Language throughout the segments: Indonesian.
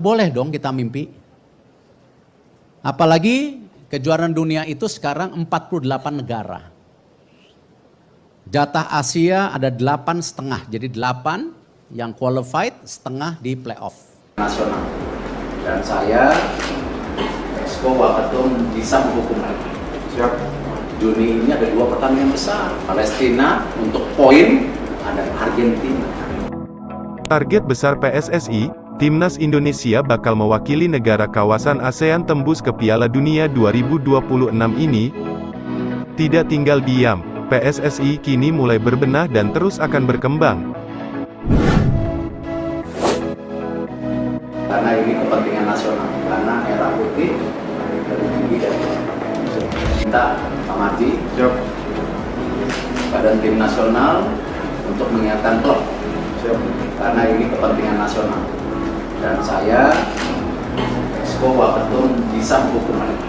Boleh dong kita mimpi. Apalagi kejuaraan dunia itu sekarang 48 negara. Jatah Asia ada 8,5, jadi 8 yang qualified, setengah di playoff. Nasional. Dan saya, Exco Waketum bisa menghukum mereka. Siap. Juni ini ada 2 pertandingan besar. Palestina untuk poin, ada Argentina. Target besar PSSI, Timnas Indonesia bakal mewakili negara kawasan ASEAN tembus ke Piala Dunia 2026 ini. Tidak tinggal diam, PSSI kini mulai berbenah dan terus akan berkembang. Karena ini kepentingan nasional, karena merah putih lebih tinggi dari kita amati Badan Tim Nasional untuk mengingatkan klub, karena ini kepentingan nasional. Dan saya, Exco Waketum bisa menghukum mereka.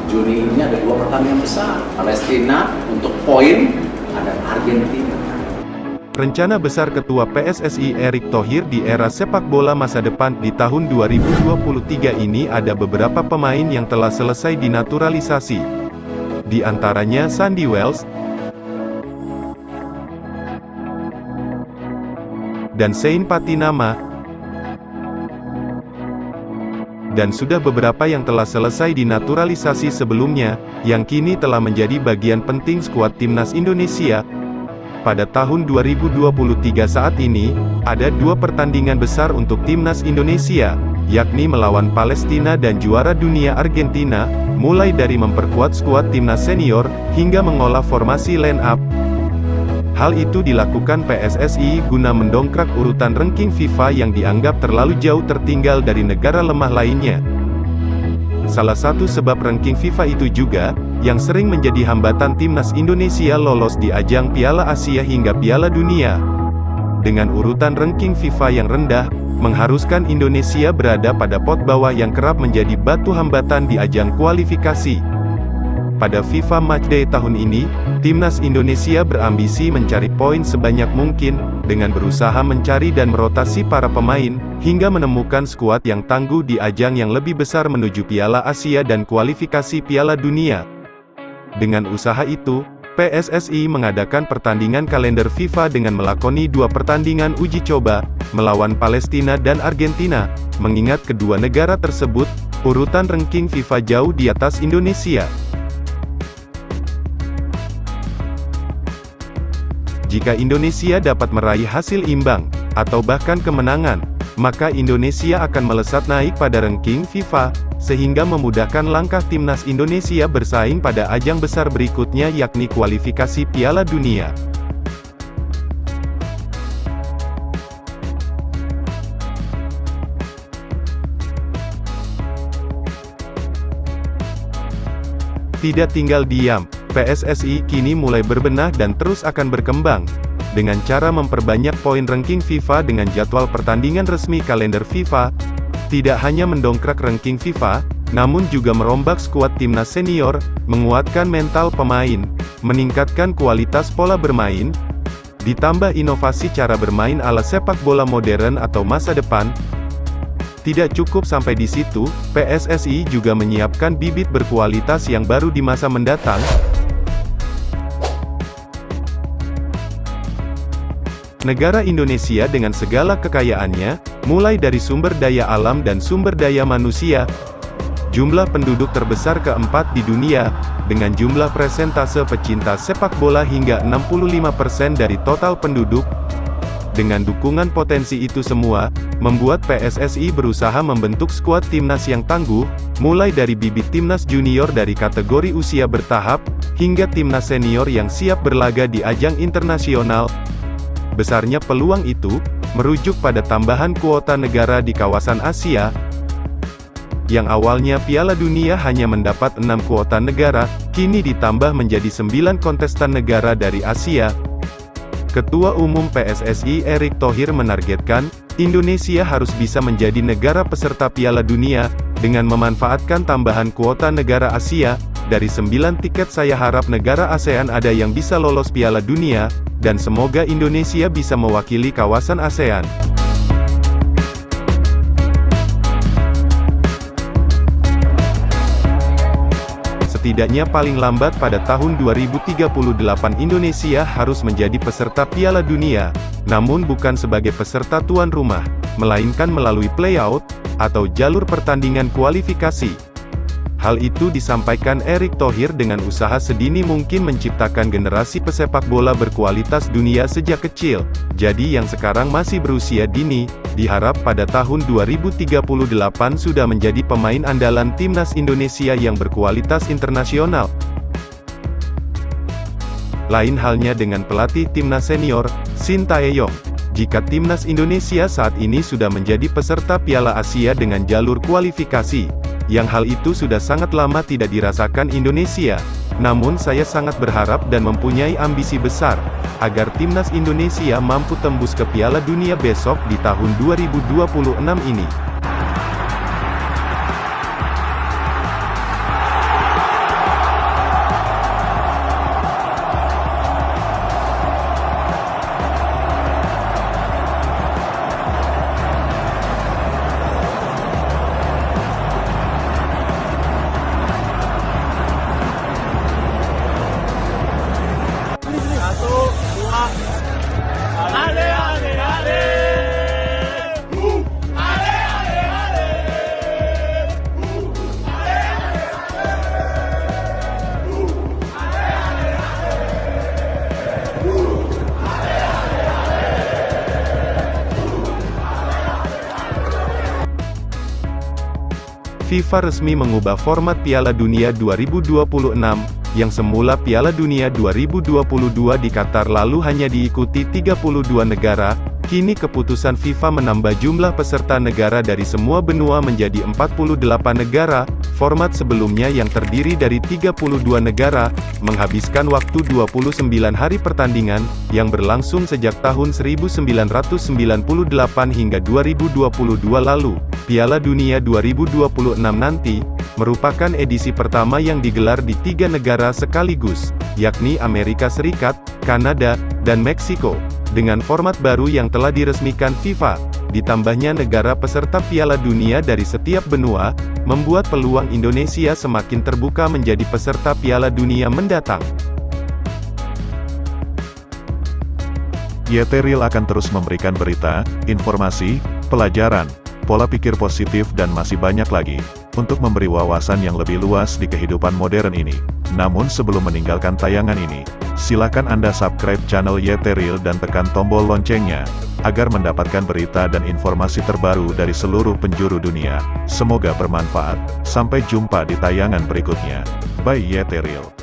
Juni ini ada 2 pertandingan besar. Palestina untuk poin, ada Argentina. Rencana besar Ketua PSSI Erick Thohir di era sepak bola masa depan di tahun 2023 ini ada beberapa pemain yang telah selesai dinaturalisasi. Di antaranya Sandy Wells dan Sein Patinama, dan sudah beberapa yang telah selesai dinaturalisasi sebelumnya, yang kini telah menjadi bagian penting skuad Timnas Indonesia. Pada tahun 2023 saat ini, ada 2 pertandingan besar untuk Timnas Indonesia, yakni melawan Palestina dan juara dunia Argentina, mulai dari memperkuat skuad Timnas senior, hingga mengolah formasi line up. Hal itu dilakukan PSSI guna mendongkrak urutan ranking FIFA yang dianggap terlalu jauh tertinggal dari negara lemah lainnya. Salah satu sebab ranking FIFA itu juga, yang sering menjadi hambatan Timnas Indonesia lolos di ajang Piala Asia hingga Piala Dunia. Dengan urutan ranking FIFA yang rendah, mengharuskan Indonesia berada pada pot bawah yang kerap menjadi batu hambatan di ajang kualifikasi. Pada FIFA Matchday tahun ini, Timnas Indonesia berambisi mencari poin sebanyak mungkin, dengan berusaha mencari dan merotasi para pemain, hingga menemukan skuad yang tangguh di ajang yang lebih besar menuju Piala Asia dan kualifikasi Piala Dunia. Dengan usaha itu, PSSI mengadakan pertandingan kalender FIFA dengan melakoni 2 pertandingan uji coba, melawan Palestina dan Argentina, mengingat kedua negara tersebut, urutan ranking FIFA jauh di atas Indonesia. Jika Indonesia dapat meraih hasil imbang, atau bahkan kemenangan, maka Indonesia akan melesat naik pada ranking FIFA, sehingga memudahkan langkah Timnas Indonesia bersaing pada ajang besar berikutnya yakni kualifikasi Piala Dunia. Tidak tinggal diam, PSSI kini mulai berbenah dan terus akan berkembang. Dengan cara memperbanyak poin ranking FIFA dengan jadwal pertandingan resmi kalender FIFA, tidak hanya mendongkrak ranking FIFA, namun juga merombak skuad Timnas senior, menguatkan mental pemain, meningkatkan kualitas pola bermain, ditambah inovasi cara bermain ala sepak bola modern atau masa depan. Tidak cukup sampai di situ, PSSI juga menyiapkan bibit berkualitas yang baru di masa mendatang. Negara Indonesia dengan segala kekayaannya, mulai dari sumber daya alam dan sumber daya manusia, jumlah penduduk terbesar keempat di dunia, dengan jumlah persentase pecinta sepak bola hingga 65% dari total penduduk. Dengan dukungan potensi itu semua, membuat PSSI berusaha membentuk skuad timnas yang tangguh, mulai dari bibit timnas junior dari kategori usia bertahap, hingga timnas senior yang siap berlaga di ajang internasional. Besarnya peluang itu, merujuk pada tambahan kuota negara di kawasan Asia, yang awalnya Piala Dunia hanya mendapat 6 kuota negara, kini ditambah menjadi 9 kontestan negara dari Asia. Ketua Umum PSSI Erick Thohir menargetkan, Indonesia harus bisa menjadi negara peserta Piala Dunia, dengan memanfaatkan tambahan kuota negara Asia. Dari 9 tiket saya harap negara ASEAN ada yang bisa lolos Piala Dunia, dan semoga Indonesia bisa mewakili kawasan ASEAN. setidaknya paling lambat pada tahun 2038 Indonesia harus menjadi peserta Piala Dunia, namun bukan sebagai peserta tuan rumah, melainkan melalui playout, atau jalur pertandingan kualifikasi. Hal itu disampaikan Erick Thohir dengan usaha sedini mungkin menciptakan generasi pesepak bola berkualitas dunia sejak kecil. Jadi yang sekarang masih berusia dini, diharap pada tahun 2038 sudah menjadi pemain andalan timnas Indonesia yang berkualitas internasional. Lain halnya dengan pelatih timnas senior, Shin Tae-yong. Jika timnas Indonesia saat ini sudah menjadi peserta Piala Asia dengan jalur kualifikasi, yang hal itu sudah sangat lama tidak dirasakan Indonesia. Namun saya sangat berharap dan mempunyai ambisi besar, agar timnas Indonesia mampu tembus ke Piala Dunia besok di tahun 2026 ini. FIFA resmi mengubah format Piala Dunia 2026, yang semula Piala Dunia 2022 di Qatar lalu hanya diikuti 32 negara, kini keputusan FIFA menambah jumlah peserta negara dari semua benua menjadi 48 negara. Format sebelumnya yang terdiri dari 32 negara, menghabiskan waktu 29 hari pertandingan, yang berlangsung sejak tahun 1998 hingga 2022 lalu. Piala Dunia 2026 nanti, merupakan edisi pertama yang digelar di 3 negara sekaligus, yakni Amerika Serikat, Kanada, dan Meksiko. Dengan format baru yang telah diresmikan FIFA, ditambahnya negara peserta Piala Dunia dari setiap benua, membuat peluang Indonesia semakin terbuka menjadi peserta Piala Dunia mendatang. YT-Real akan terus memberikan berita, informasi, pelajaran, pola pikir positif dan masih banyak lagi, untuk memberi wawasan yang lebih luas di kehidupan modern ini. Namun sebelum meninggalkan tayangan ini, silakan Anda subscribe channel YT-Real dan tekan tombol loncengnya, agar mendapatkan berita dan informasi terbaru dari seluruh penjuru dunia. Semoga bermanfaat. Sampai jumpa di tayangan berikutnya. Bye YT-Real.